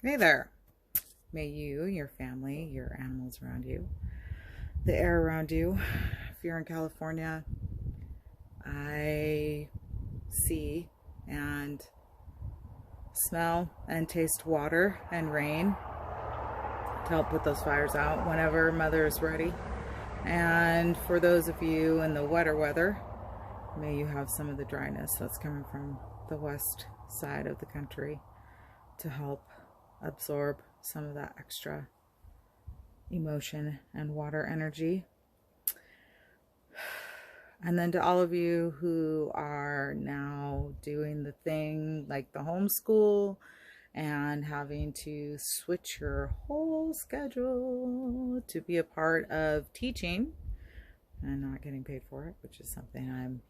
Hey there. May you, your family, your animals around you, the air around you, if you're in California, I see and smell and taste water and rain to help put those fires out whenever Mother is ready. And for those of you in the wetter weather, may you have some of the dryness that's coming from the west side of the country to help absorb some of that extra emotion and water energy. And then to all of you who are now doing the thing like the homeschool and having to switch your whole schedule to be a part of teaching and not getting paid for it, which is something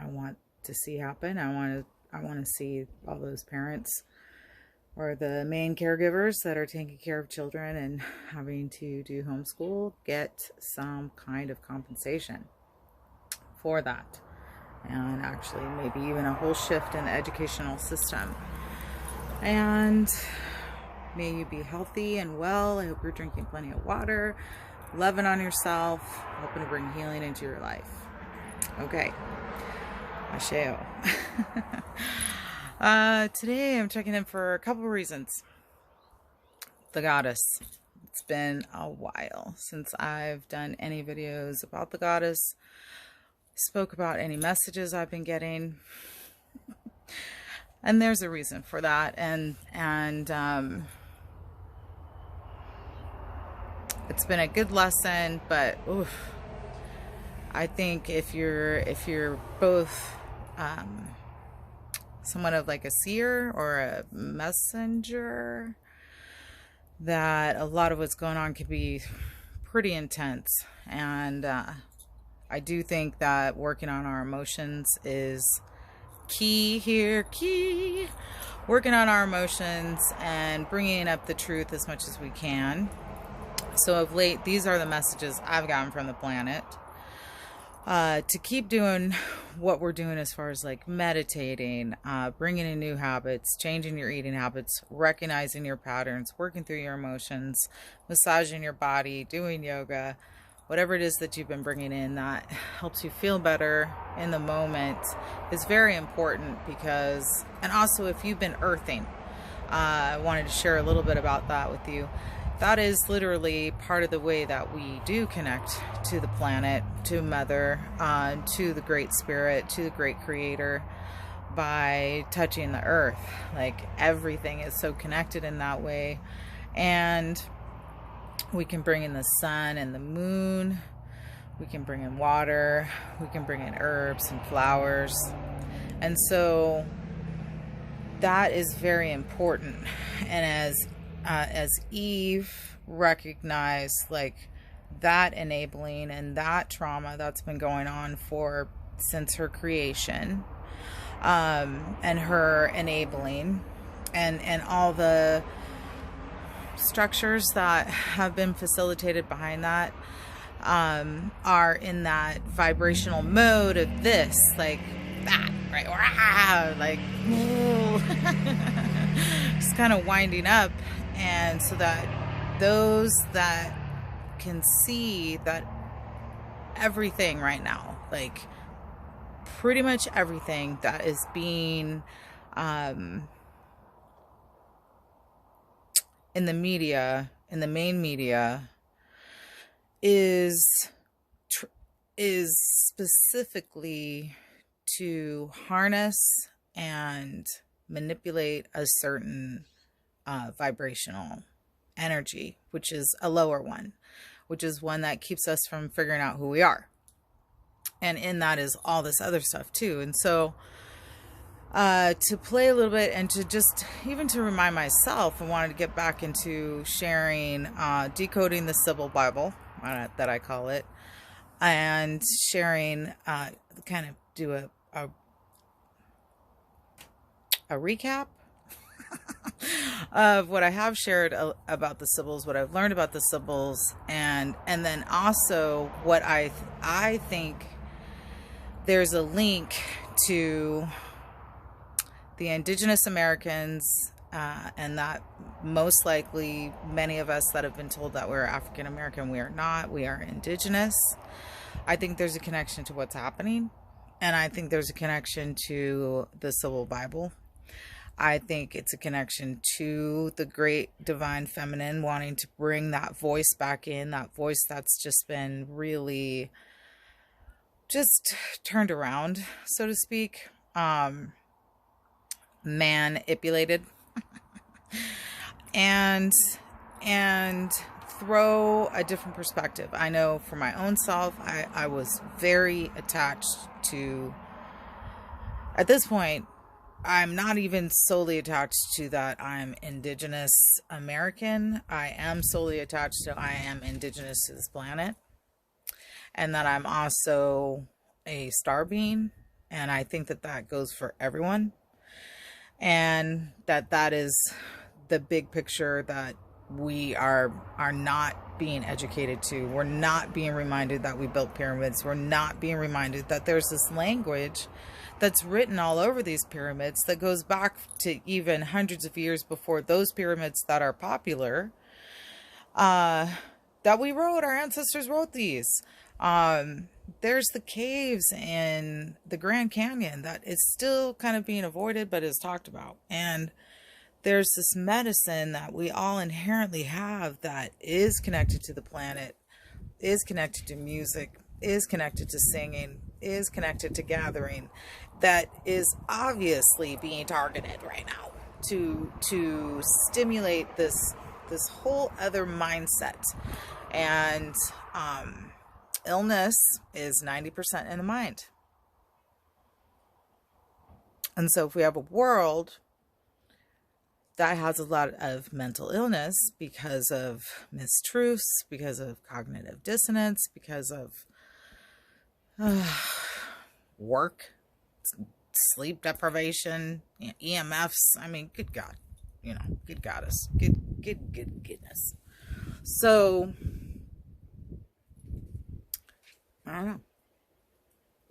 I want to see happen. I want to see all those parents or the main caregivers that are taking care of children and having to do homeschool get some kind of compensation for that, and actually maybe even a whole shift in the educational system. And may you be healthy and well. I hope you're drinking plenty of water, loving on yourself, hoping to bring healing into your life. Okay, Asheo. Today I'm checking in for a couple of reasons. The goddess. It's been a while since I've done any videos about the goddess, spoke about any messages I've been getting. And there's a reason for that. And it's been a good lesson, but oof, I think if you're both somewhat of like a seer or a messenger, that a lot of what's going on could be pretty intense. And I do think that working on our emotions is key here. Working on our emotions and bringing up the truth as much as we can. So of late, these are the messages I've gotten from the planet. To keep doing what we're doing as far as like meditating, bringing in new habits, changing your eating habits, recognizing your patterns, working through your emotions, massaging your body, doing yoga, whatever it is that you've been bringing in that helps you feel better in the moment is very important. Because, and also if you've been earthing, I wanted to share a little bit about that with you. That is literally part of the way that we do connect to the planet, to Mother, to the Great Spirit, to the Great Creator, by touching the earth. Like everything is so connected in that way. And we can bring in the sun and the moon. We can bring in water. We can bring in herbs and flowers. And so that is very important. And as Eve recognized like that enabling and that trauma that's been going on since her creation, and her enabling and all the structures that have been facilitated behind that, are in that vibrational mode of this, like that, right? Like, just kind of winding up. And so that those that can see that everything right now, like pretty much everything that is being in the media, in the main media, is specifically to harness and manipulate a certain vibrational energy, which is a lower one, which is one that keeps us from figuring out who we are. And in that is all this other stuff too. And so to play a little bit and to just even to remind myself, I wanted to get back into sharing Decoding the Sibyl Bible, that I call it, and sharing, kind of do a recap of what I have shared about the Sibyls, what I've learned about the Sibyls, and then also what I think there's a link to the Indigenous Americans and that most likely many of us that have been told that we're African American, we are not. We are indigenous. I think there's a connection to what's happening. And I think there's a connection to the Civil Bible. I think it's a connection to the great divine feminine wanting to bring that voice back in, that voice that's just been really just turned around, so to speak, manipulated, and throw a different perspective. I know for my own self, I was very attached to, at this point, I'm not even solely attached to that I'm indigenous American. I am solely attached to I am indigenous to this planet, and that I'm also a star being. And I think that that goes for everyone, and that is the big picture that we are not being educated to. We're not being reminded that we built pyramids. We're not being reminded that there's this language that's written all over these pyramids that goes back to even hundreds of years before those pyramids that are popular, that we wrote. Our ancestors wrote these. There's the caves in the Grand Canyon that is still kind of being avoided, but is talked about. And there's this medicine that we all inherently have that is connected to the planet, is connected to music, is connected to singing, is connected to gathering, that is obviously being targeted right now to stimulate this whole other mindset. And illness is 90% in the mind. And so if we have a world that has a lot of mental illness because of mistruths, because of cognitive dissonance, because of work, sleep deprivation, EMFs. I mean, good God, good goddess, good goodness. So, I don't know.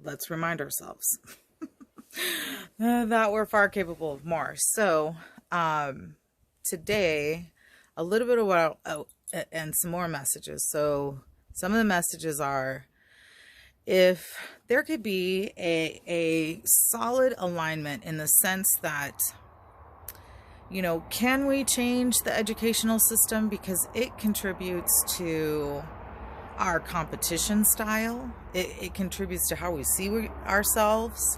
Let's remind ourselves that we're far capable of more. So, today, a little bit of what and some more messages. So, some of the messages are, if there could be a solid alignment in the sense that, can we change the educational system because it contributes to our competition style? It contributes to how we see ourselves.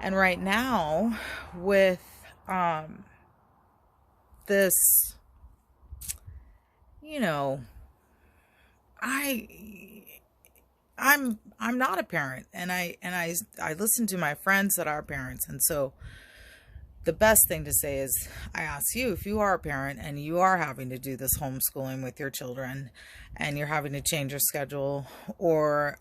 And right now, with this, I'm not a parent, and I listen to my friends that are parents, and so the best thing to say is, I ask you, if you are a parent and you are having to do this homeschooling with your children, and you're having to change your schedule, or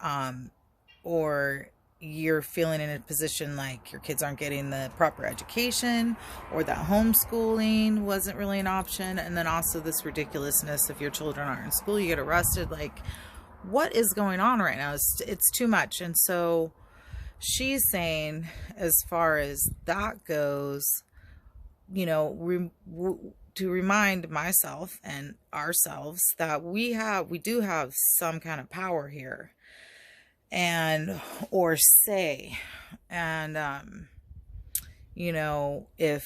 you're feeling in a position like your kids aren't getting the proper education, or that homeschooling wasn't really an option, and then also this ridiculousness if your children aren't in school, you get arrested, like, what is going on right now? It's too much. And so she's saying, as far as that goes, to remind myself and ourselves that we do have some kind of power here, or say, and if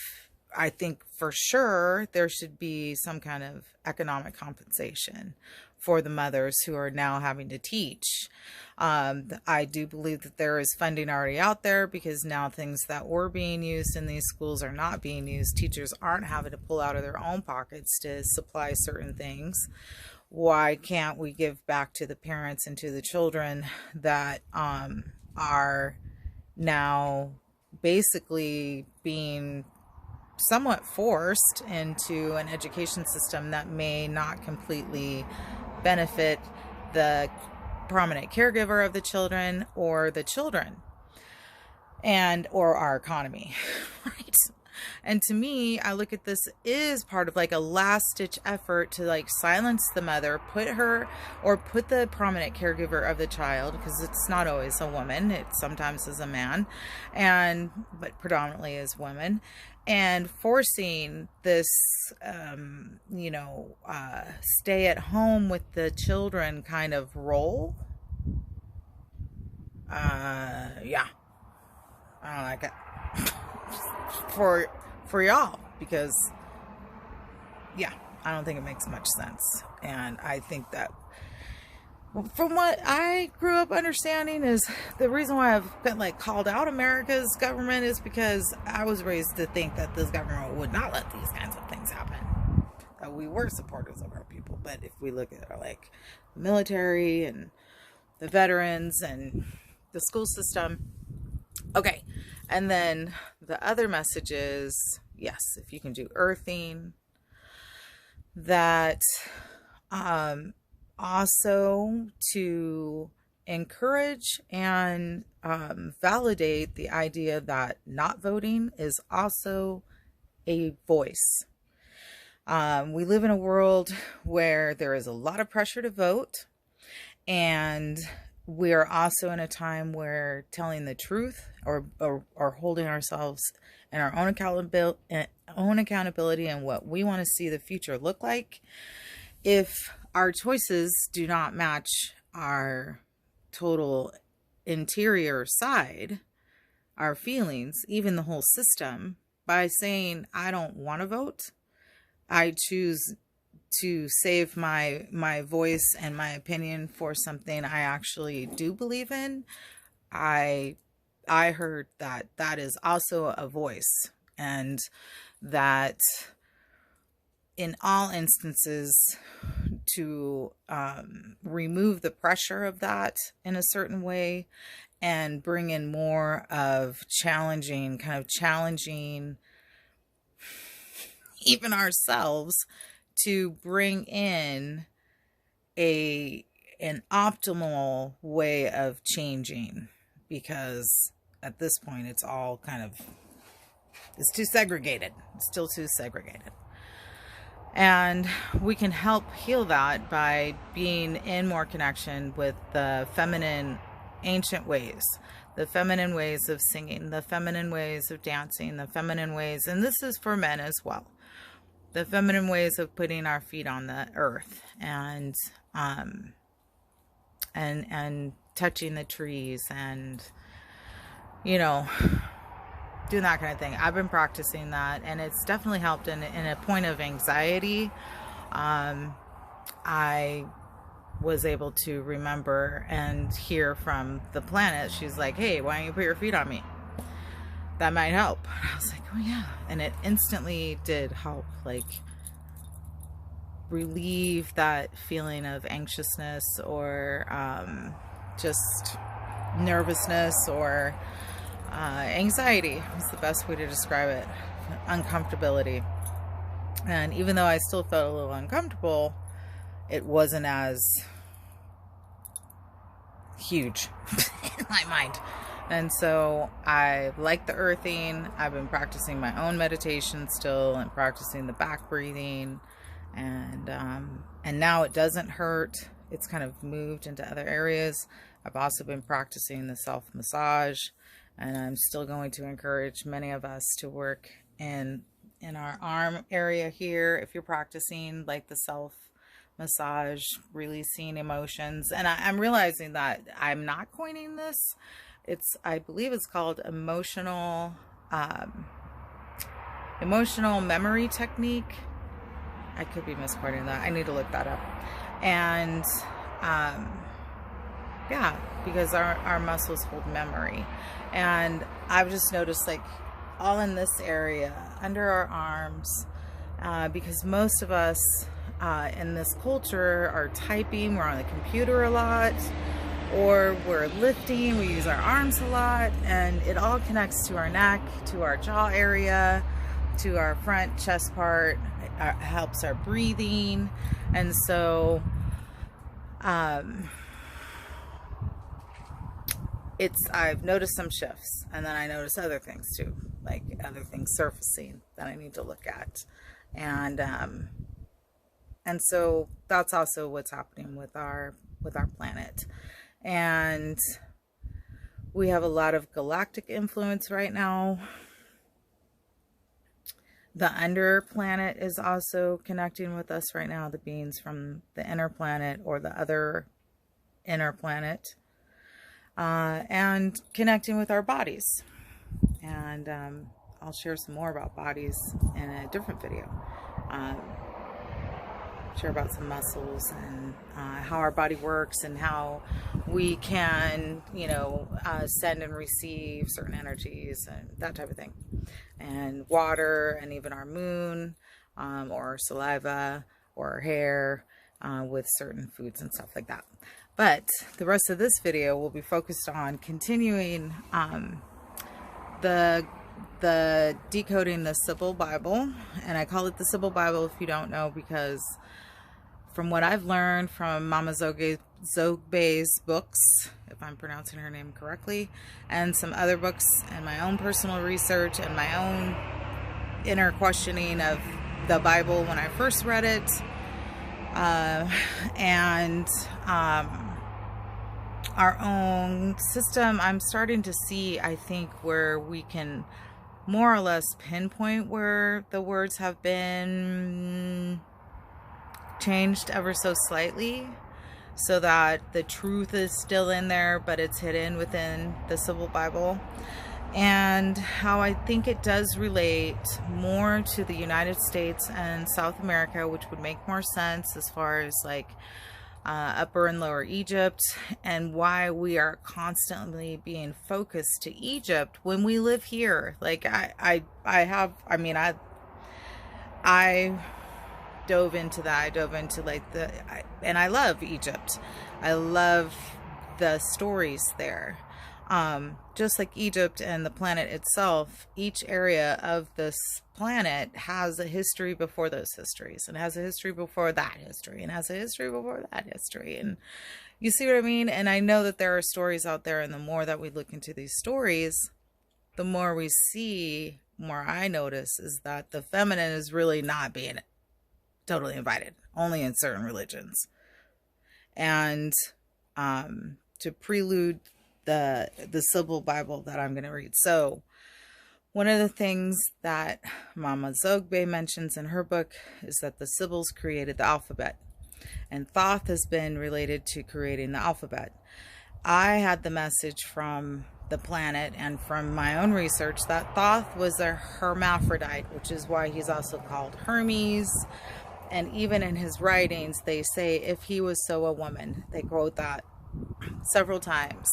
I think for sure there should be some kind of economic compensation for the mothers who are now having to teach. I do believe that there is funding already out there, because now things that were being used in these schools are not being used. Teachers aren't having to pull out of their own pockets to supply certain things. Why can't we give back to the parents and to the children that are now basically being somewhat forced into an education system that may not completely benefit the prominent caregiver of the children, or the children, or our economy, right? And to me, I look at this is part of like a last ditch effort to like silence the mother, put the prominent caregiver of the child, because it's not always a woman, it sometimes is a man, but predominantly is women, and forcing this, stay at home with the children kind of role. Yeah, I don't like it for y'all, because yeah, I don't think it makes much sense. And I think that, from what I grew up understanding, is the reason why I've been like called out America's government is because I was raised to think that this government would not let these kinds of things happen. That we were supporters of our people. But if we look at our, like, the military and the veterans and the school system. Okay. And then the other message is, yes, if you can do earthing, that also to encourage and validate the idea that not voting is also a voice. We live in a world where there is a lot of pressure to vote, and we're also in a time where telling the truth or holding ourselves and our own accountability and what we want to see the future look like, if our choices do not match our total interior side, our feelings, even the whole system, by saying, I don't want to vote, I choose to save my voice and my opinion for something I actually do believe in, I heard that is also a voice, and that in all instances, to remove the pressure of that in a certain way and bring in more of challenging even ourselves, to bring in an optimal way of changing, because at this point it's all it's too segregated. It's still too segregated. And we can help heal that by being in more connection with the feminine ancient ways, the feminine ways of singing, the feminine ways of dancing, the feminine ways, and this is for men as well, the feminine ways of putting our feet on the earth and touching the trees and, doing that kind of thing. I've been practicing that, and it's definitely helped in a point of anxiety. I was able to remember and hear from the planet. She's like, hey, why don't you put your feet on me? That might help. I was like, oh yeah. And it instantly did help, like, relieve that feeling of anxiousness or just nervousness or anxiety is the best way to describe it. Uncomfortability. And even though I still felt a little uncomfortable, it wasn't as huge in my mind. And so I like the earthing. I've been practicing my own meditation still and practicing the back breathing. And now it doesn't hurt. It's kind of moved into other areas. I've also been practicing the self-massage. And I'm still going to encourage many of us to work in our arm area here. If you're practicing like the self-massage, releasing emotions. And I'm realizing that I'm not coining this. I believe it's called emotional memory technique. I could be misquoting that. I need to look that up. And yeah, because our muscles hold memory. And I've just noticed, like, all in this area, under our arms, because most of us in this culture are typing, we're on the computer a lot, or we're lifting, we use our arms a lot, and it all connects to our neck, to our jaw area, to our front chest part. It helps our breathing. And so I've noticed some shifts, and then I notice other things too, like other things surfacing that I need to look at. And so that's also what's happening with our planet. And we have a lot of galactic influence right now. The under planet is also connecting with us right now, the beings from the inner planet or the other inner planet, and connecting with our bodies. And I'll share some more about bodies in a different video. Share about some muscles and how our body works and how we can, send and receive certain energies and that type of thing. And water and even our moon, or saliva or hair, with certain foods and stuff like that. But the rest of this video will be focused on continuing the decoding the Sibyl Bible. And I call it the Sibyl Bible, if you don't know, because from what I've learned from Mama Zogbe's books, if I'm pronouncing her name correctly, and some other books, and my own personal research and my own inner questioning of the Bible when I first read it, and our own system, I'm starting to see, I think, where we can more or less pinpoint where the words have been changed ever so slightly, so that the truth is still in there, but it's hidden within the Sibyl Bible. And how I think it does relate more to the United States and South America, which would make more sense as far as like Upper and Lower Egypt, and why we are constantly being focused to Egypt when we live here. Like I dove into that. I dove into like and I love Egypt. I love the stories there. Just like Egypt and the planet itself, each area of this planet has a history before those histories, and has a history before that history, and has a history before that history. And you see what I mean? And I know that there are stories out there, and the more that we look into these stories, the more we see, more I notice, is that the feminine is really not being totally invited, only in certain religions. And to prelude the Sibyl Bible that I'm going to read. So one of the things that Mama Zogbe mentions in her book is that the Sibyls created the alphabet, and Thoth has been related to creating the alphabet. I had the message from the planet and from my own research that Thoth was a hermaphrodite, which is why he's also called Hermes. And even in his writings, they say, if he was so a woman, they quote that several times.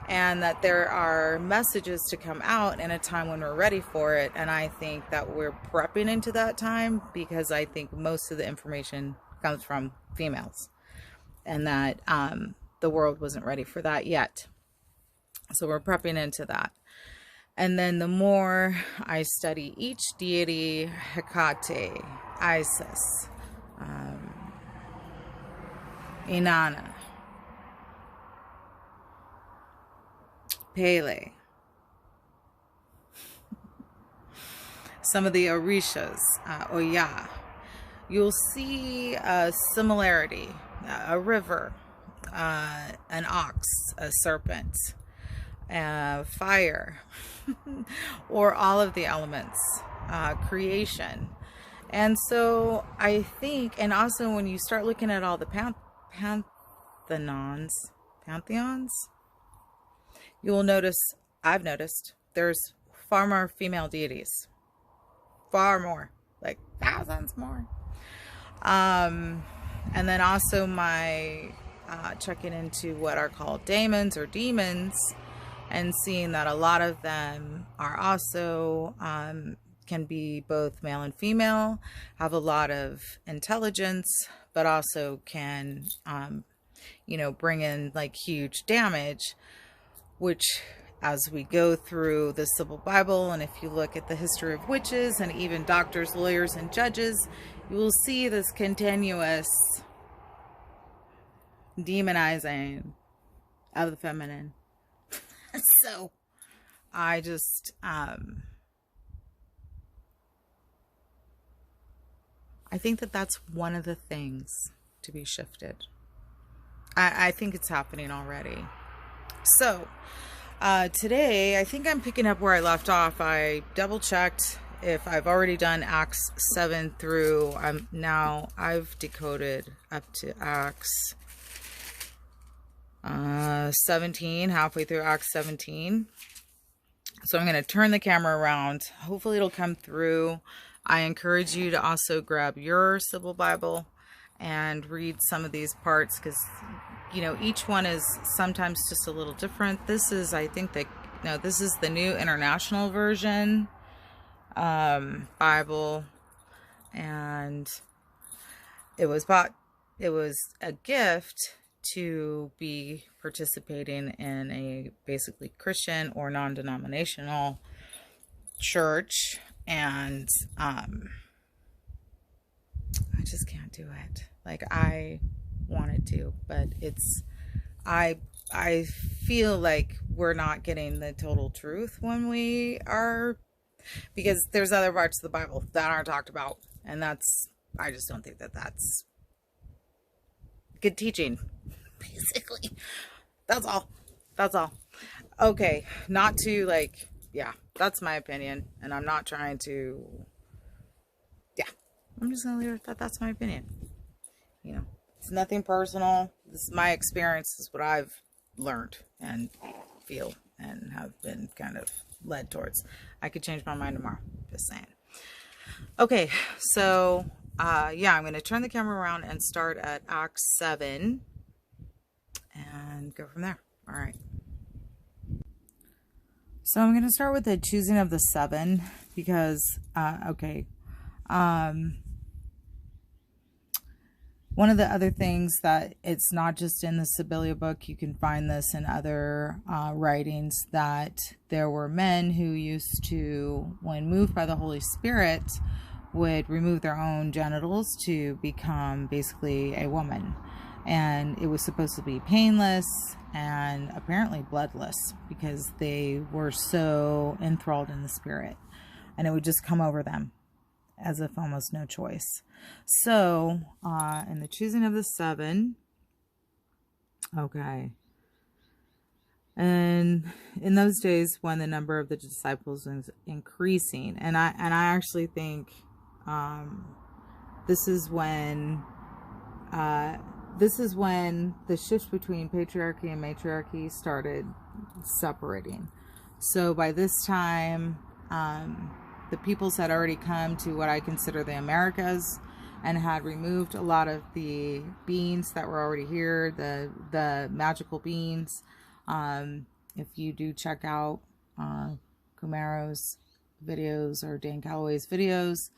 And that there are messages to come out in a time when we're ready for it. And I think that we're prepping into that time, because I think most of the information comes from females, and that the world wasn't ready for that yet. So we're prepping into that. And then the more I study each deity, Hecate, Isis, Inanna, Pele, some of the Orishas, Oya, you'll see a similarity, a river, an ox, a serpent, fire, or all of the elements, creation. And so I think, and also when you start looking at all the pantheons, you will notice, I've noticed, there's far more female deities. Far more. Like thousands more. And then also my checking into what are called daemons or demons, and seeing that a lot of them are also, can be both male and female, have a lot of intelligence, but also can, bring in like huge damage. Which, as we go through the Sibyl Bible, and if you look at the history of witches and even doctors, lawyers, and judges, you will see this continuous demonizing of the feminine. So I just, I think that that's one of the things to be shifted. I think it's happening already. So today, I think I'm picking up where I left off. I double checked if I've already done Acts 7 through, I've decoded up to Acts 17, halfway through Acts 17. So I'm going to turn the camera around. Hopefully it'll come through. I encourage you to also grab your Sibyl Bible and read some of these parts, because, you know, each one is sometimes just a little different. This is, I think that, no, this is the New International Version Bible, and it was a gift to be participating in a basically Christian or non-denominational church, and I just can't do it like I wanted to, but I feel like we're not getting the total truth when we are, because there's other parts of the Bible that aren't talked about, and I just don't think that that's good teaching, basically. That's all. Okay, not to, like, yeah, that's my opinion, and I'm not trying to, yeah, I'm just gonna leave it at that's my opinion. You know, it's nothing personal. This is my experience. This is what I've learned and feel and have been kind of led towards. I could change my mind tomorrow, just saying. Okay, so yeah, I'm going to turn the camera around and start at Acts 7 and go from there. All right. So I'm going to start with the choosing of the 7, because, okay, one of the other things that it's not just in the Sibyl book, you can find this in other writings, that there were men who used to, when moved by the Holy Spirit, would remove their own genitals to become basically a woman. And it was supposed to be painless and apparently bloodless, because they were so enthralled in the spirit, and it would just come over them as if almost no choice. So, in the choosing of the 7, okay. And in those days when the number of the disciples was increasing, and I actually think this is when the shift between patriarchy and matriarchy started separating. So by this time, the peoples had already come to what I consider the Americas, and had removed a lot of the beings that were already here, the magical beings. If you do check out Kumaro's videos or Dan Calloway's videos,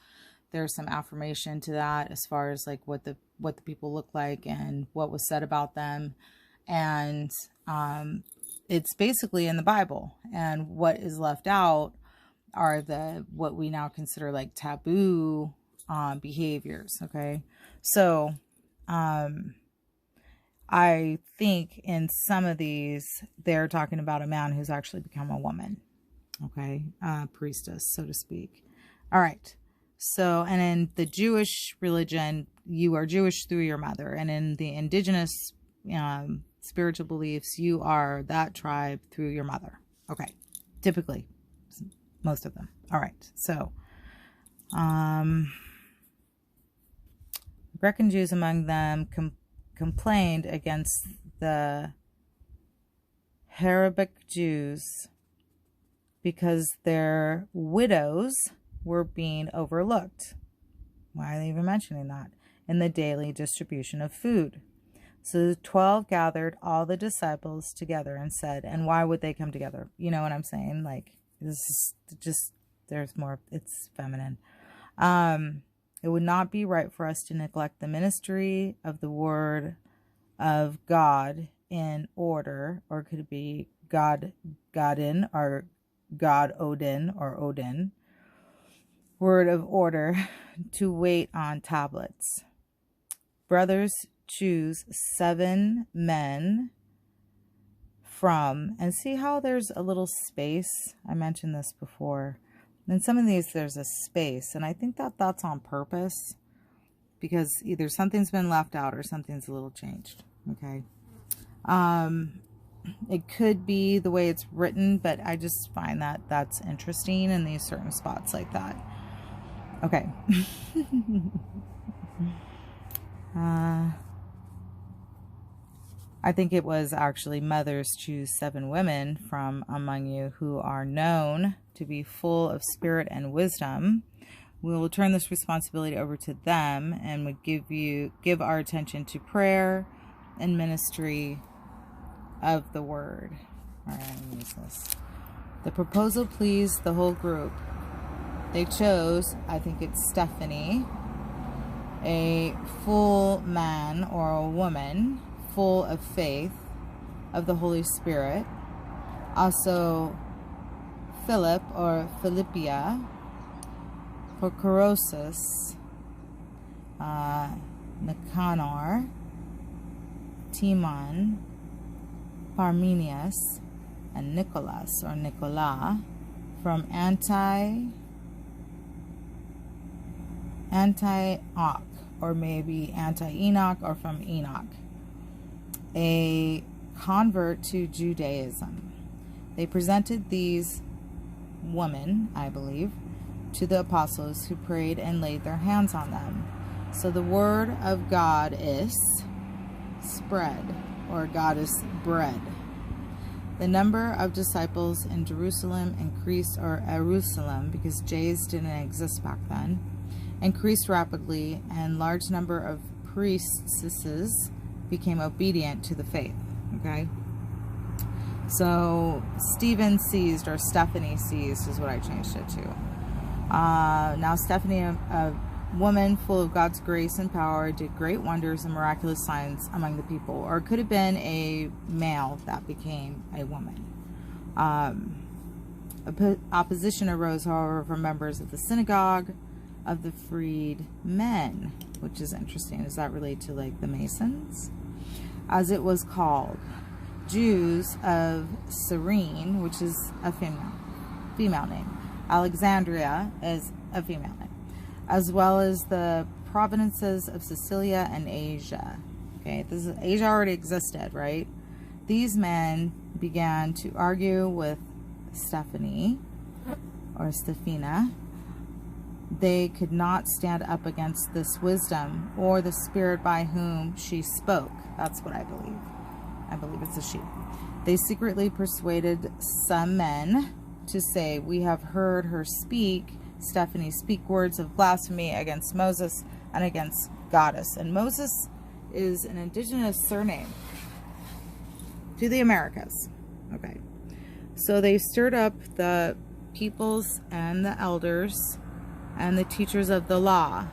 there's some affirmation to that, as far as like what the people look like and what was said about them. And it's basically in the Bible, and what is left out are what we now consider like taboo behaviors. Okay, so I think in some of these they're talking about a man who's actually become a woman. Okay, priestess, so to speak. All right. So, and in the Jewish religion, you are Jewish through your mother, and in the indigenous spiritual beliefs, you are that tribe through your mother. Okay, typically, most of them. All right. So, Greek and Jews among them complained against the Arabic Jews because their widows were being overlooked. Why are they even mentioning that? In the daily distribution of food. So the 12 gathered all the disciples together and said, and why would they come together? You know what I'm saying? Like, this is just, there's more, it's feminine. It would not be right for us to neglect the ministry of the word of God in order, or could it be Godin, or God Odin, or Odin, word of order, to wait on tablets. Brothers, choose 7 men from, and see how there's a little space. I mentioned this before. In some of these, there's a space, and I think that that's on purpose, because either something's been left out or something's a little changed. Okay. It could be the way it's written, but I just find that that's interesting in these certain spots like that. Okay. I think it was actually, mothers, choose 7 women from among you who are known to be full of spirit and wisdom. We will turn this responsibility over to them and would give our attention to prayer and ministry of the word. All right, I'm gonna use this. The proposal pleased the whole group. They chose, I think it's Stephanie, a full man or a woman full of faith of the Holy Spirit. Also Philip or Philippia, Prochorosus, Nicanor, Timon, Parmenius, and Nicholas or Nicola from Antioch, or maybe Anti-Enoch, or from Enoch, a convert to Judaism. They presented these women, I believe, to the apostles, who prayed and laid their hands on them. So the word of God is spread, or God is bread. The number of disciples in Jerusalem increased, or Jerusalem, because J's didn't exist back then, increased rapidly, and large number of priestesses became obedient to the faith. Okay, so Stephen seized, or Stephanie seized is what I changed it to. Now Stephanie, a woman full of God's grace and power, did great wonders and miraculous signs among the people. Or it could have been a male that became a woman. Opposition arose, however, from members of the synagogue of the freed men, which is interesting. Does that relate to like the Masons? As it was called, Jews of Cyrene, which is a female name. Alexandria is a female name, as well as the provinces of Sicilia and Asia. Okay, this is, Asia already existed, right? These men began to argue with Stephanie, or Stephina. They could not stand up against this wisdom or the spirit by whom she spoke. That's what I believe. I believe it's a she. They secretly persuaded some men to say, "We have heard her Stephanie speak words of blasphemy against Moses and against Goddess." And Moses is an indigenous surname to the Americas. Okay. So they stirred up the peoples and the elders and the teachers of the law,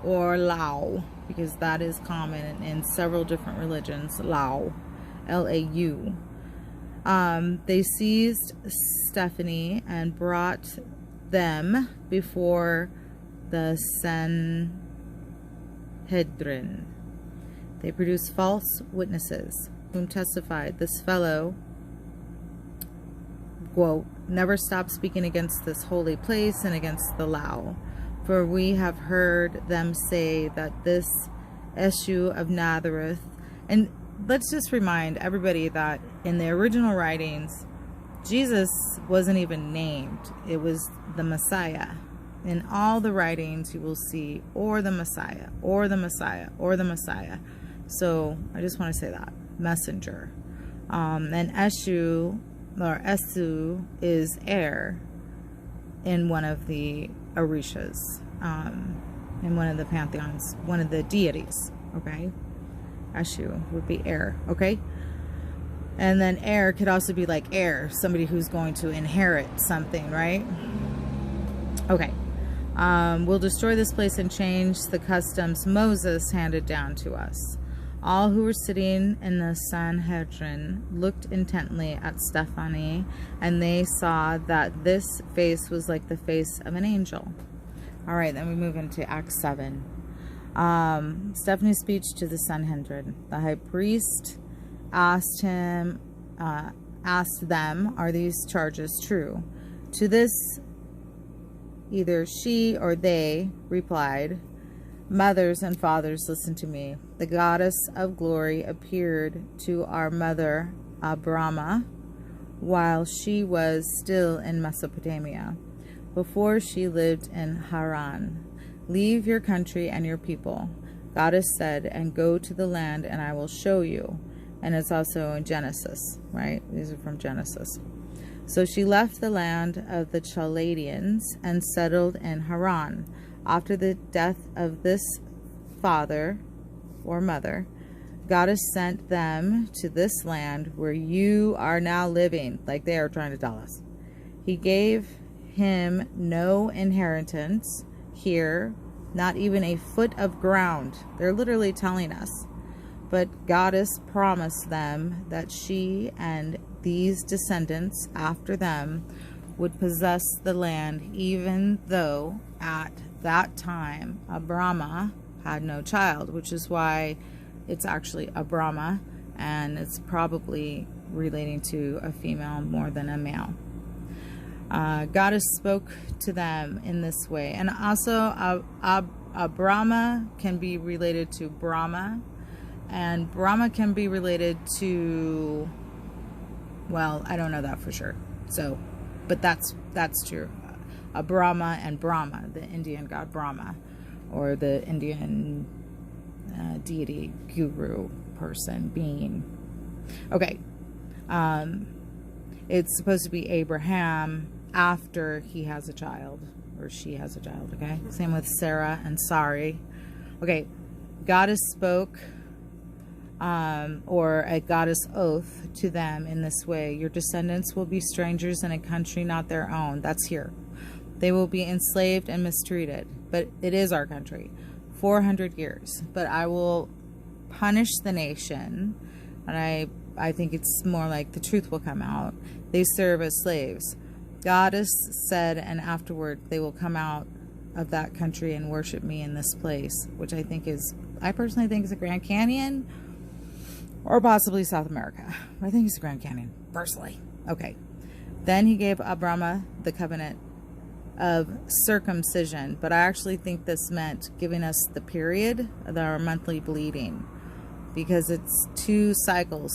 or Lao, because that is common in several different religions. Lao, L-A-U. They seized Stephanie and brought them before the Sanhedrin. They produced false witnesses, whom testified, "This fellow, quote, never stopped speaking against this holy place and against the Lao. For we have heard them say that this issue of Nazareth," and let's just remind everybody that in the original writings, Jesus wasn't even named. It was the Messiah. In all the writings you will see, or the Messiah, or the Messiah, or the Messiah. So I just want to say that. Messenger. And Eshu, or Esu, is air in one of the Orishas, in one of the pantheons, one of the deities. Okay, Eshu would be air. Okay, and then heir could also be like heir, somebody who's going to inherit something, right? Okay. We'll destroy this place and change the customs Moses handed down to us. All who were sitting in the Sanhedrin looked intently at Stephanie, and they saw that this face was like the face of an angel. All right, then we move into Acts 7. Stephanie's speech to the Sanhedrin. The high priest asked them, "Are these charges true?" To this, either she or they replied, "Mothers and fathers, listen to me. The goddess of glory appeared to our mother Abrama while she was still in Mesopotamia, before she lived in Haran. Leave your country and your people, God has said, and go to the land, and I will show you. And it's also in Genesis, right? These are from Genesis. So she left the land of the Chaldeans and settled in Haran. After the death of this father or mother, God has sent them to this land where you are now living, like they are trying to tell us. He gave him no inheritance here, not even a foot of ground. They're literally telling us. But Goddess promised them that she and these descendants after them would possess the land, even though at that time Abrama had no child, which is why it's actually Abrama, and it's probably relating to a female more than a male. Goddess spoke to them in this way. And also Abrama can be related to Brahma, and Brahma can be related to, well, I don't know that for sure. So, but that's true. Brahma and Brahma, the Indian god Brahma, or the Indian deity, guru, person, being. Okay. It's supposed to be Abraham after he has a child, or she has a child, okay? Same with Sarah and Sari. Okay. Goddess spoke, or a goddess oath to them in this way. Your descendants will be strangers in a country not their own. That's here. They will be enslaved and mistreated, but it is our country. 400 years. But I will punish the nation, and I think it's more like the truth will come out. They serve as slaves. Goddess said, and afterward they will come out of that country and worship me in this place, which I personally think is the Grand Canyon, or possibly South America. I think it's the Grand Canyon, personally. Okay. Then he gave Abrama the covenant of circumcision, but I actually think this meant giving us the period of our monthly bleeding, because it's 2 cycles,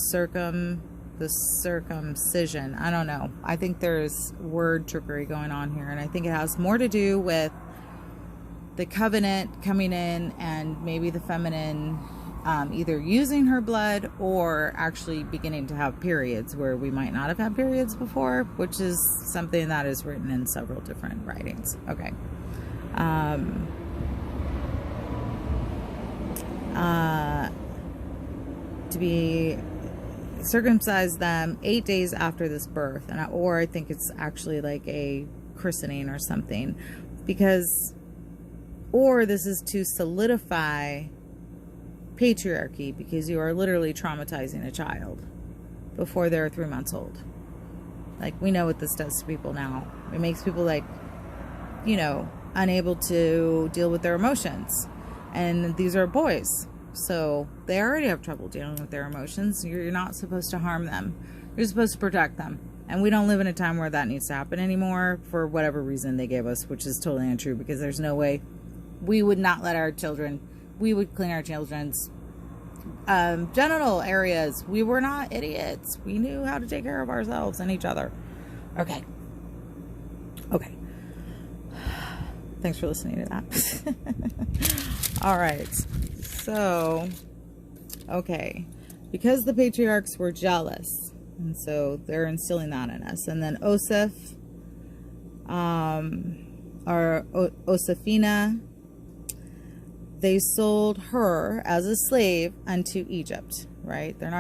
the circumcision. I don't know. I think there's word trickery going on here, and I think it has more to do with the covenant coming in and maybe the feminine either using her blood or actually beginning to have periods where we might not have had periods before, which is something that is written in several different writings. Okay. To be circumcised them 8 days after this birth, or I think it's actually like a christening or something, or this is to solidify patriarchy, because you are literally traumatizing a child before they're 3 months old. Like, we know what this does to people now. It makes people, like, unable to deal with their emotions. And these are boys, so they already have trouble dealing with their emotions. You're not supposed to harm them. You're supposed to protect them. And we don't live in a time where that needs to happen anymore, for whatever reason they gave us, which is totally untrue, because there's no way we would not let our children, we would clean our children's genital areas. We were not idiots. We knew how to take care of ourselves and each other. Okay. Thanks for listening to that. All right. So, okay. Because the patriarchs were jealous, and so they're instilling that in us. And then Josephina, they sold her as a slave unto Egypt, right? They're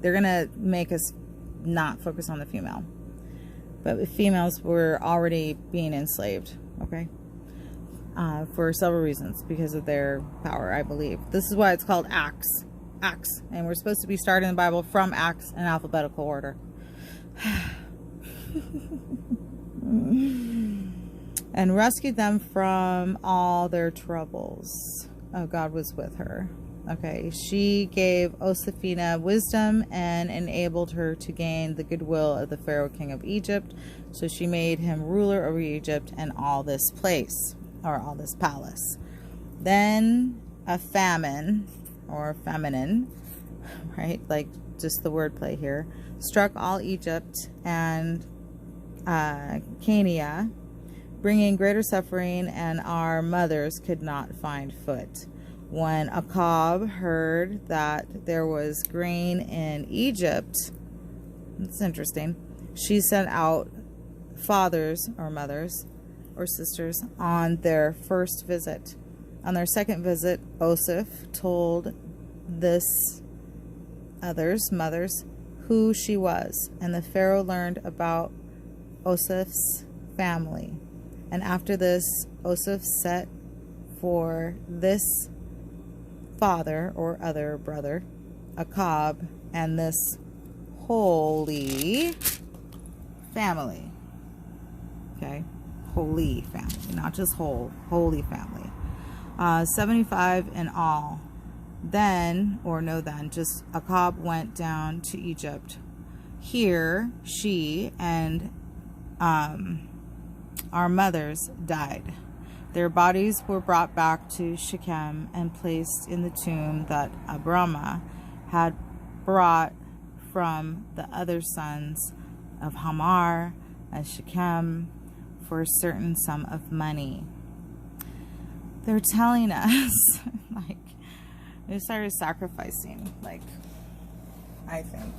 gonna make us not focus on the female. But the females were already being enslaved, okay? For several reasons, because of their power, I believe. This is why it's called Acts. Acts. And we're supposed to be starting the Bible from Acts in alphabetical order. And rescued them from all their troubles. Oh, God was with her. Okay, she gave Josephina wisdom and enabled her to gain the goodwill of the Pharaoh king of Egypt. So she made him ruler over Egypt and all this place, or all this palace. Then a famine, or feminine, right? Like just the wordplay here. Struck all Egypt and Canaan, bringing greater suffering, and our mothers could not find foot. When Achab heard that there was grain in Egypt, it's interesting, she sent out fathers or mothers or sisters on their first visit. On their second visit, Osiph told this mothers, who she was, and the Pharaoh learned about Osiph's family. And after this, Osiph set for this father or other brother, Achab, and this holy family. Okay, holy family, not just whole, holy family. 75 in all. Then, or no then, just Achab went down to Egypt. Here, she and our mothers died. Their bodies were brought back to Shechem and placed in the tomb that Abraham had brought from the other sons of Hamor and Shechem for a certain sum of money. They're telling us, like, they started sacrificing, like, I think.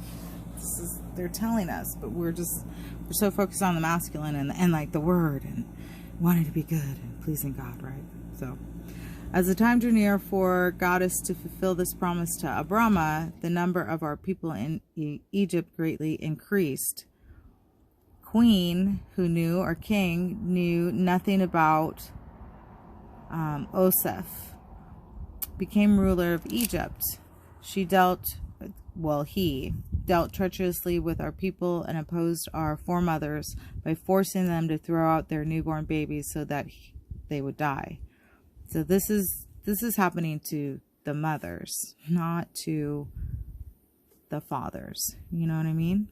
They're telling us, but we're so focused on the masculine and like the word and wanting to be good and pleasing God, right? So, as the time drew near for Goddess to fulfill this promise to Abraham, the number of our people in Egypt greatly increased. Queen who knew, or king knew nothing about Osiph, became ruler of Egypt. He dealt treacherously with our people and opposed our foremothers by forcing them to throw out their newborn babies so that they would die. So this is happening to the mothers, not to the fathers. You know what I mean?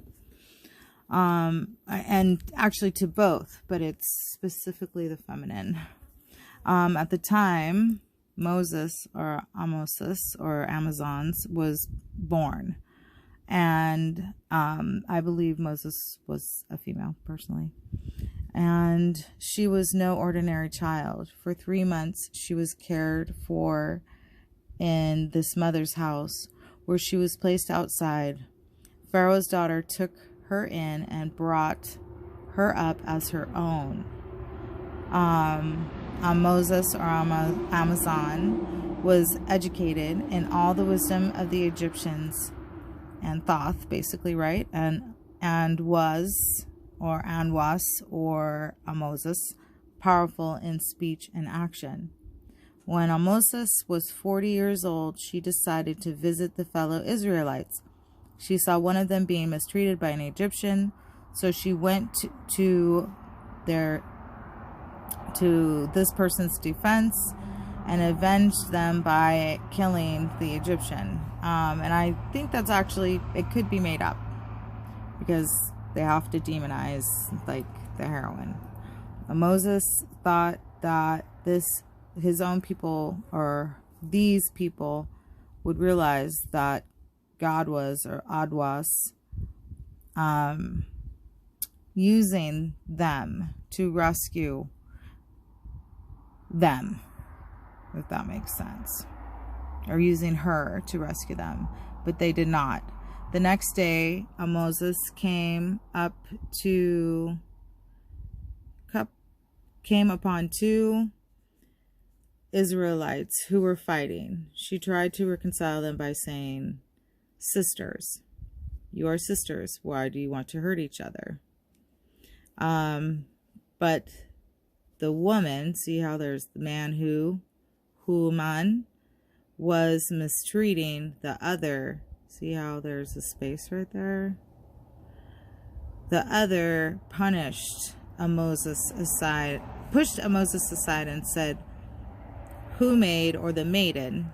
And actually to both, but it's specifically the feminine. At the time, Moses, or Amosis, or Amazons, was born. And I believe Moses was a female, personally. And she was no ordinary child. For 3 months, she was cared for in this mother's house, where she was placed outside. Pharaoh's daughter took her in and brought her up as her own. Moses, or Amazon, was educated in all the wisdom of the Egyptians and Thoth, basically, right? And was Moses, powerful in speech and action. When Moses was 40 years old, she decided to visit the fellow Israelites. She saw one of them being mistreated by an Egyptian, so she went to this person's defense and avenged them by killing the Egyptian. And I think that's actually, it could be made up, because they have to demonize, like, the heroine. Moses thought that his own people, or these people, would realize that God was, or Adwas, using them to rescue them, if that makes sense, or using her to rescue them, but they did not. The next day, Moses came upon 2 Israelites who were fighting. She tried to reconcile them by saying, "Sisters, you are sisters. Why do you want to hurt each other?" But the woman, see how there's the man Human, was mistreating the other. See how there's a space right there? The other pushed Moses aside and said, "Who made," or the maiden,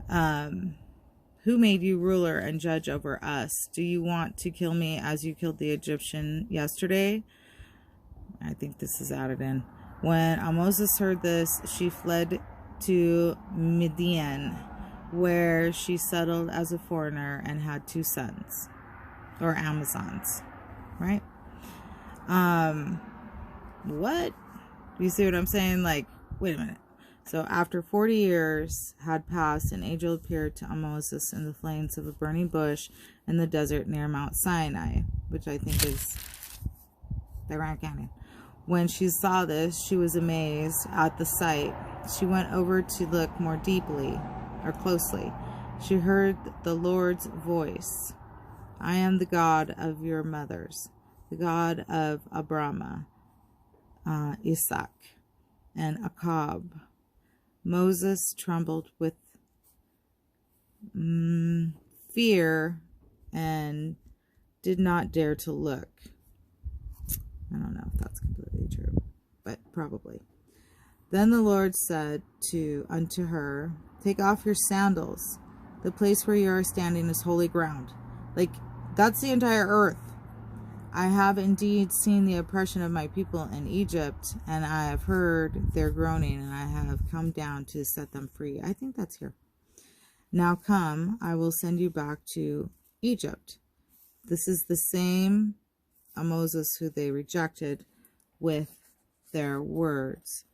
"who made you ruler and judge over us? Do you want to kill me as you killed the Egyptian yesterday?" I think this is added in. When Moses heard this, she fled to Midian, where she settled as a foreigner and had 2 sons, or Amazons, right? What? You see what I'm saying? Like, wait a minute. So after 40 years had passed, an angel appeared to Moses in the flames of a burning bush in the desert near Mount Sinai, which I think is the Grand Canyon. When she saw this, she was amazed at the sight. She went over to look more deeply, or closely. She heard the Lord's voice. I am the God of your mothers, the God of Abraham, Isaac, and Jacob. Moses trembled with fear and did not dare to look. I don't know if that's completely true, but probably. Then the Lord said unto her, take off your sandals. The place where you are standing is holy ground. Like, that's the entire earth. I have indeed seen the oppression of my people in Egypt, and I have heard their groaning, and I have come down to set them free. I think that's here. Now come, I will send you back to Egypt. This is the same Moses who they rejected with their words,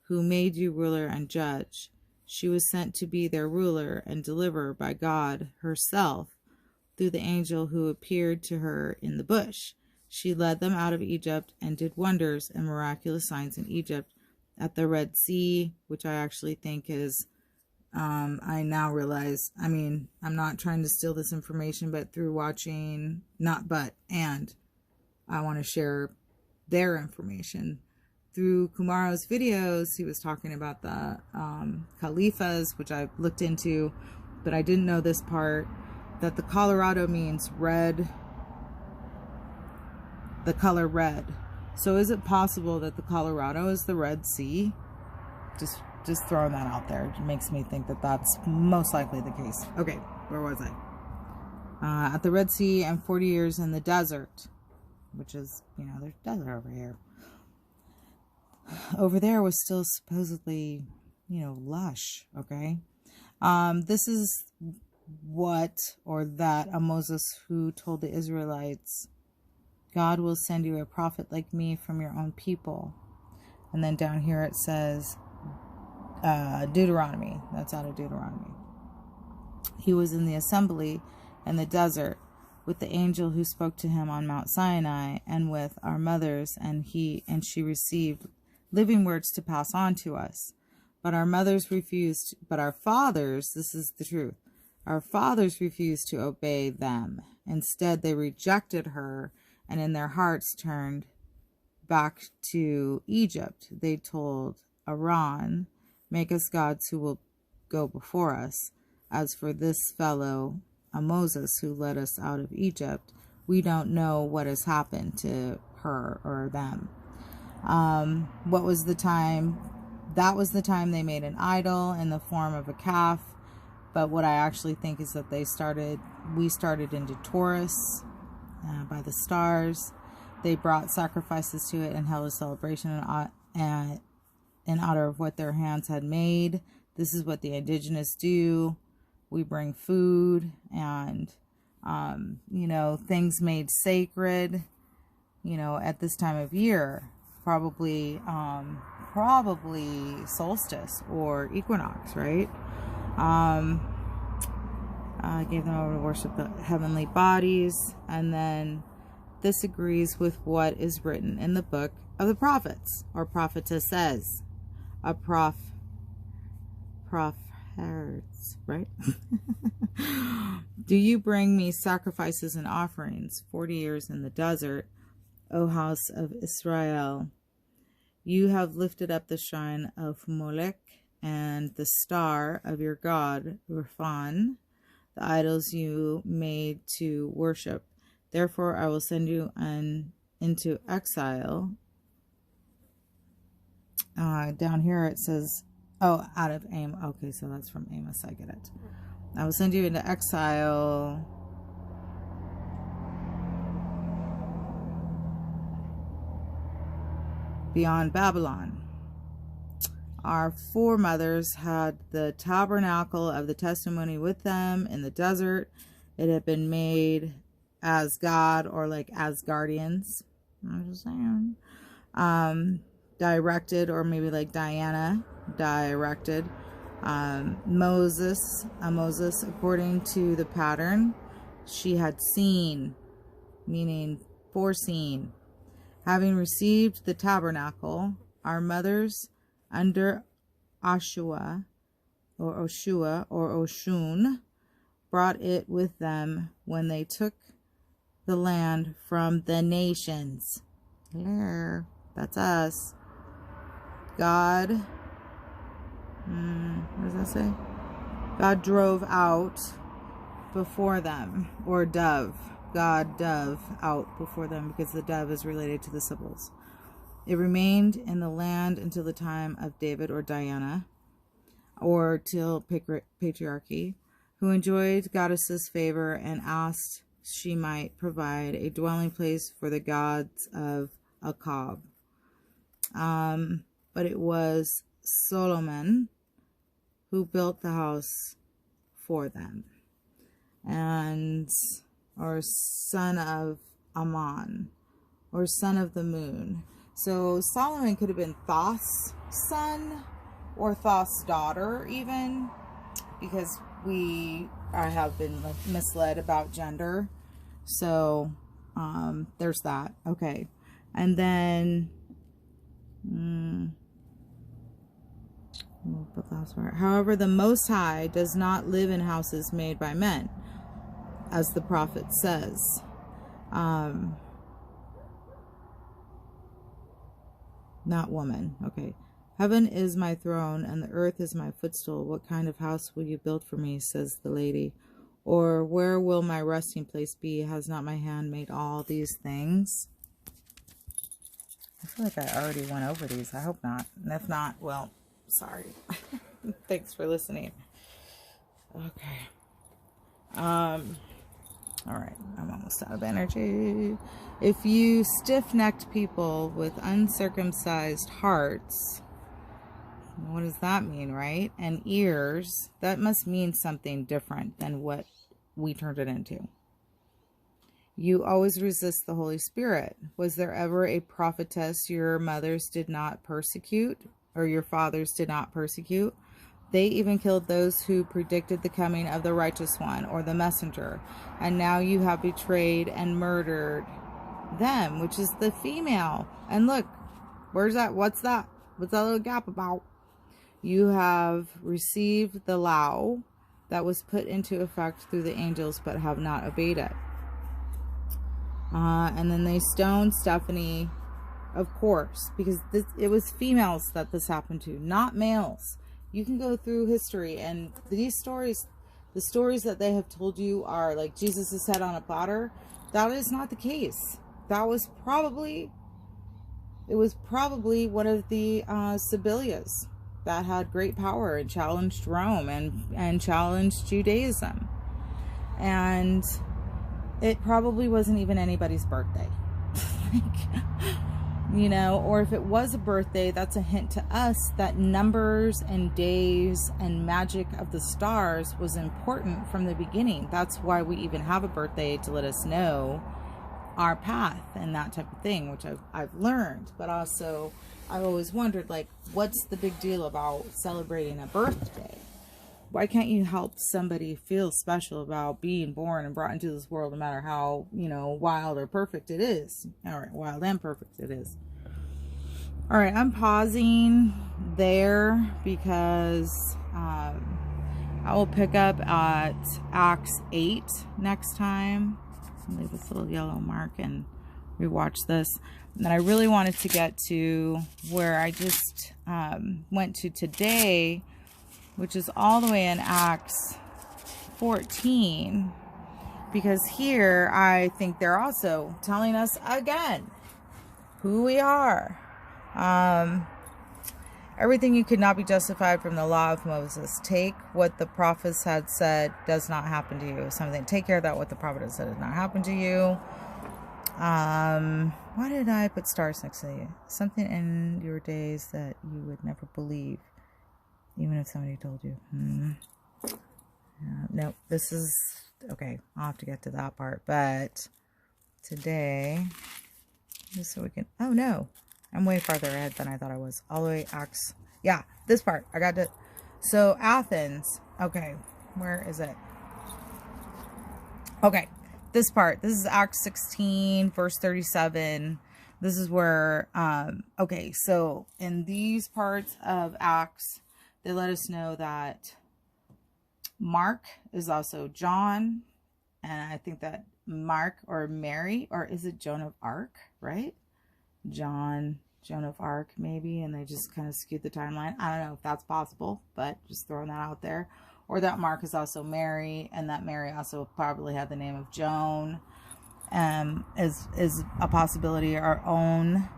who made you ruler and judge. She was sent to be their ruler and deliverer by God herself through the angel who appeared to her in the bush. She led them out of Egypt and did wonders and miraculous signs in Egypt, at the Red Sea, which I actually think is, I now realize, I mean, I'm not trying to steal this information, but through watching, and I want to share their information. Through Kumaro's videos, he was talking about the Khalifas, which I looked into, but I didn't know this part, that the Colorado means red, the color red. So is it possible that the Colorado is the Red Sea? Just throwing that out there. It makes me think that that's most likely the case. Okay, where was I? At the Red Sea and 40 years in the desert, which is, there's desert over here. Over there was still supposedly, lush, okay? This is that Moses who told the Israelites, God will send you a prophet like me from your own people. And then down here it says, Deuteronomy. That's out of Deuteronomy. He was in the assembly in the desert with the angel who spoke to him on Mount Sinai, and with our mothers, and she received living words to pass on to us. But our fathers, this is the truth, our fathers refused to obey them. Instead, they rejected her, and in their hearts turned back to Egypt. They told Aaron, make us gods who will go before us. As for this fellow, Moses, who led us out of Egypt, we don't know what has happened to her or them. What was the time? That was the time they made an idol in the form of a calf. But what I actually think is that we started into Taurus by the stars. They brought sacrifices to it and held a celebration in honor of what their hands had made. This is what the indigenous do. We bring food and, things made sacred, at this time of year. Probably solstice or equinox, right? Gave them over to worship the heavenly bodies. And then this agrees with what is written in the book of the prophets, or prophetesses. A prophets, right? Do you bring me sacrifices and offerings 40 years in the desert, O house of Israel? You have lifted up the shrine of Molech and the star of your god, Rephan, the idols you made to worship. Therefore, I will send you into exile. Down here it says, out of Amos. Okay, so that's from Amos. I get it. I will send you into exile. Beyond Babylon. Our foremothers had the tabernacle of the testimony with them in the desert. It had been made as God, or like as guardians. I'm just saying. Directed, or maybe like Diana directed Moses, according to the pattern she had seen, meaning foreseen. Having received the tabernacle, our mothers under Oshun brought it with them when they took the land from the nations. There, that's us. God, what does that say? God drove out before them, or dove. God dove out before them, because the dove is related to the Sibyls. It remained in the land until the time of David or Diana, or till patriarchy, who enjoyed goddesses' favor and asked she might provide a dwelling place for the gods of Akkad. But it was Solomon who built the house for them, and or son of Ammon, or son of the moon. So Solomon could have been Thoth's son, or Thoth's daughter even, because I have been misled about gender. So there's that. Okay. And then however, the Most High does not live in houses made by men, as the prophet says. Not woman. Okay. Heaven is my throne and the earth is my footstool. What kind of house will you build for me, says the lady? Or where will my resting place be? Has not my hand made all these things? I feel like I already went over these. I hope not. And if not, well, sorry. Thanks for listening. Okay. All right. I'm almost out of energy. If you stiff-necked people with uncircumcised hearts, what does that mean, right? And ears, that must mean something different than what we turned it into. You always resist the Holy Spirit. Was there ever a prophetess your mothers did not persecute, or your fathers did not persecute? They even killed those who predicted the coming of the righteous one, or the messenger. And now you have betrayed and murdered them, which is the female. And look, where's that? What's that? What's that little gap about? You have received the law that was put into effect through the angels, but have not obeyed it. And then they stoned Stephanie, of course, because it was females that this happened to, not males. You can go through history, and these stories, the stories that they have told you are like Jesus' head on a platter. That is not the case. That was probably, it was probably one of the Sibylias that had great power and challenged Rome and challenged Judaism. And it probably wasn't even anybody's birthday. You know, or if it was a birthday, that's a hint to us that numbers and days and magic of the stars was important from the beginning. That's why we even have a birthday, to let us know our path and that type of thing, which I've learned. But also, I've always wondered, like, what's the big deal about celebrating a birthday? Why can't you help somebody feel special about being born and brought into this world, no matter how, you know, wild or perfect it is? All right, wild and perfect it is. All right, I'm pausing there because I will pick up at Acts 8 next time. Leave this little yellow mark and rewatch this. And then I really wanted to get to where I just went to today, which is all the way in Acts 14, because here I think they're also telling us again who we are. Everything you could not be justified from the law of Moses. Take what the prophets had said does not happen to you. Something. Take care of that what the prophet had said does not happen to you. Why did I put stars next to you? Something in your days that you would never believe. Even if somebody told you. Nope, this is, okay, I'll have to get to that part. But today, just so we can, oh no, I'm way farther ahead than I thought I was. All the way Acts, yeah, this part, I got to, so Athens, okay, where is it? Okay, this part, this is Acts 16, verse 37. This is where, okay, so in these parts of Acts, they let us know that Mark is also John, and I think that Mark or Mary, or is it Joan of Arc, right? Joan of Arc, maybe, and they just kind of skewed the timeline. I don't know if that's possible, but just throwing that out there. Or that Mark is also Mary, and that Mary also probably had the name of Joan. Is a possibility. Our own,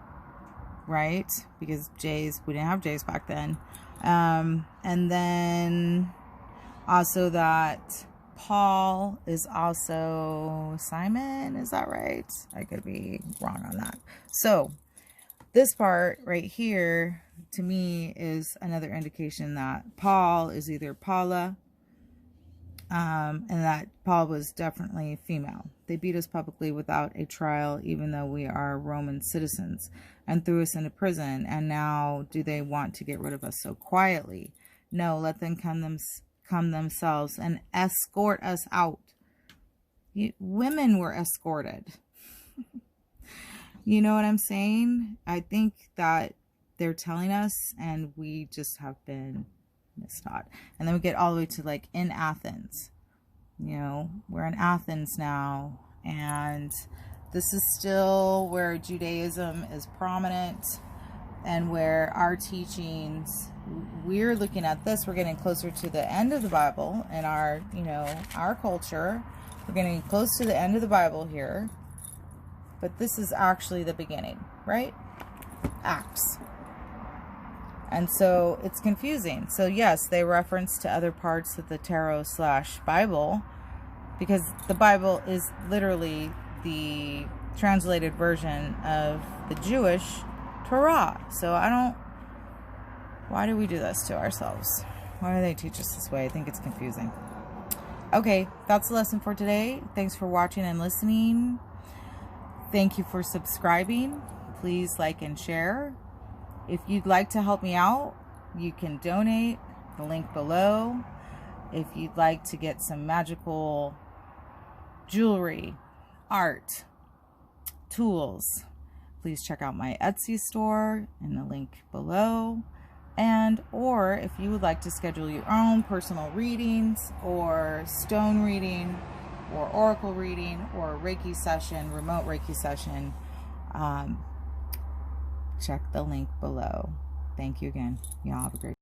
right? Because J's, we didn't have J's back then. And then also that Paul is also Simon. Is that right? I could be wrong on that. So this part right here, to me, is another indication that Paul is either Paula, and that Paul was definitely female. They beat us publicly without a trial, even though we are Roman citizens, and threw us into prison. And now do they want to get rid of us so quietly? No, let them come themselves and escort us out. Women were escorted. You know what I'm saying? I think that they're telling us, and we just have been mistaught. And then we get all the way to like in Athens. You know, we're in Athens now, and this is still where Judaism is prominent, and where our teachings, we're looking at this, we're getting closer to the end of the Bible in our, you know, our culture. We're getting close to the end of the Bible here. But this is actually the beginning, right? Acts. And so it's confusing. So yes, they reference to other parts of the Tarot/Bible, because the Bible is literally the translated version of the Jewish Torah. So why do we do this to ourselves? Why do they teach us this way? I think it's confusing. Okay, that's the lesson for today. Thanks for watching and listening. Thank you for subscribing. Please like and share. If you'd like to help me out, you can donate, the link below. If you'd like to get some magical jewelry, art, tools, please check out my Etsy store in the link below. And or if you would like to schedule your own personal readings, or stone reading, or oracle reading, or a Reiki session, remote Reiki session, check the link below. Thank you again. Y'all have a great day.